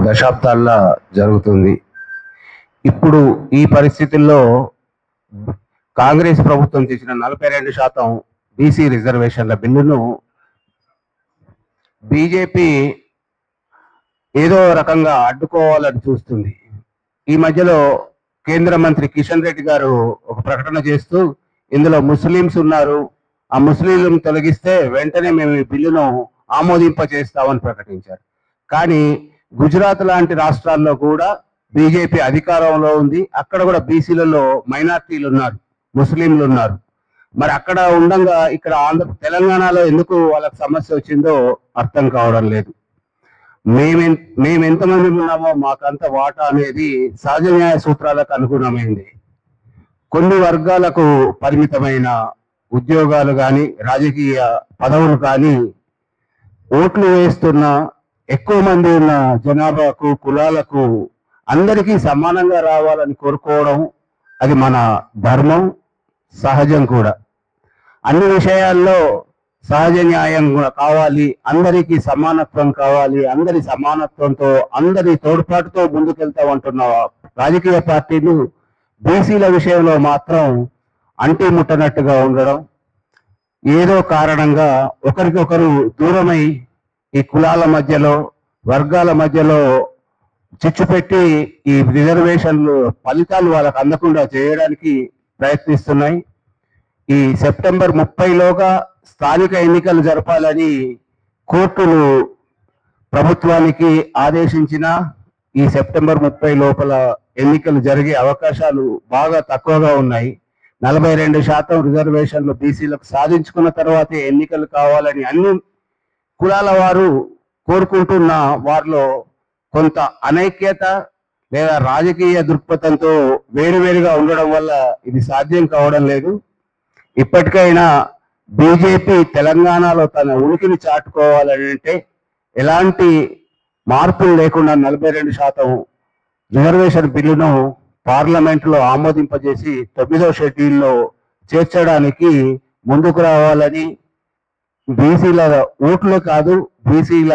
దశాబ్దాల్లో జరుగుతుంది. ఇప్పుడు ఈ పరిస్థితుల్లో కాంగ్రెస్ ప్రభుత్వం చేసిన 42% బీసీ రిజర్వేషన్ల బిల్లును బీజేపీ ఏదో రకంగా అడ్డుకోవాలని చూస్తుంది. ఈ మధ్యలో కేంద్ర మంత్రి కిషన్ రెడ్డి గారు ఒక ప్రకటన చేస్తూ ఇందులో ముస్లింస్ ఉన్నారు, ఆ ముస్లింలను తొలగిస్తే వెంటనే మేము ఈ బిల్లును ఆమోదింపజేస్తామని ప్రకటించారు. కానీ గుజరాత్ లాంటి రాష్ట్రాల్లో కూడా బీజేపీ అధికారంలో ఉంది. అక్కడ కూడా బీసీలలో మైనార్టీలు ఉన్నారు, ముస్లింలు ఉన్నారు. మరి అక్కడ ఉండంగా ఇక్కడ తెలంగాణలో ఎందుకు వాళ్ళకి సమస్య వచ్చిందో అర్థం కావడం లేదు. మేము ఎంతమంది ఉన్నామో మాకంత వాటా అనేది సహజ న్యాయ సూత్రాలకు అనుగుణమైంది. కొన్ని వర్గాలకు పరిమితమైన ఉద్యోగాలు కానీ రాజకీయ పదవులు కానీ ఓట్లు వేస్తున్న ఎక్కువ మంది ఉన్న జనాభాకు కులాలకు అందరికీ సమానంగా రావాలని కోరుకోవడం అది మన ధర్మం, సహజం కూడా. అన్ని విషయాల్లో సహజ న్యాయం కూడా కావాలి, అందరికీ సమానత్వం కావాలి. అందరి సమానత్వంతో అందరి తోడ్పాటుతో ముందుకెళ్తామంటున్న రాజకీయ పార్టీలు బీసీల విషయంలో మాత్రం అంటి ముట్టనట్టుగా ఉండడం, ఏదో కారణంగా ఒకరికొకరు దూరమై ఈ కులాల మధ్యలో వర్గాల మధ్యలో చిచ్చు పెట్టి ఈ రిజర్వేషన్లు ఫలితాలు వాళ్ళకు అందకుండా చేయడానికి ప్రయత్నిస్తున్నాయి. ఈ సెప్టెంబర్ 30లోగా స్థానిక ఎన్నికలు జరపాలని కోర్టులు ప్రభుత్వానికి ఆదేశించిన ఈ సెప్టెంబర్ 30 లోపల ఎన్నికలు జరిగే అవకాశాలు బాగా తక్కువగా ఉన్నాయి. 42% రిజర్వేషన్లు బీసీలకు సాధించుకున్న తర్వాతే ఎన్నికలు కావాలని అన్ని కులాల వారు కోరుకుంటున్న వారిలో కొంత అనైక్యత లేదా రాజకీయ దృక్పథంతో వేరువేరుగా ఉండడం వల్ల ఇది సాధ్యం కావడం లేదు. ఇప్పటికైనా బీజేపీ తెలంగాణలో తన ఉనికిని చాటుకోవాలని అంటే ఎలాంటి మార్పులు లేకుండా 42% రిజర్వేషన్ బిల్లును పార్లమెంటులో ఆమోదింపజేసి 9వ షెడ్యూల్లో చేర్చడానికి ముందుకు రావాలని, బీసీల ఓట్లు కాదు బీసీల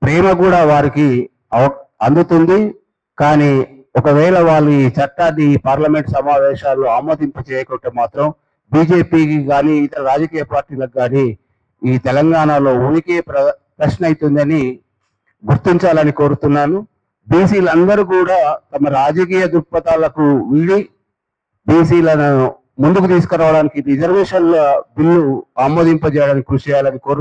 ప్రేమ కూడా వారికి అందుతుంది. కానీ ఒకవేళ వాళ్ళు ఈ చట్టాన్ని పార్లమెంట్ సమావేశాల్లో ఆమోదింప చేయకుంటే మాత్రం బీజేపీకి కానీ ఇతర రాజకీయ పార్టీలకు కానీ ఈ తెలంగాణలో ఉనికి ప్రశ్న అవుతుందని గుర్తించాలని కోరుతున్నాను. బీసీలందరూ కూడా తమ రాజకీయ దృక్పథాలకు వీడి బీసీలను ముందుకు తీసుకురావడానికి రిజర్వేషన్ల బిల్లు ఆమోదింపజేయడానికి కృషి చేయాలని కోరుతున్నాను.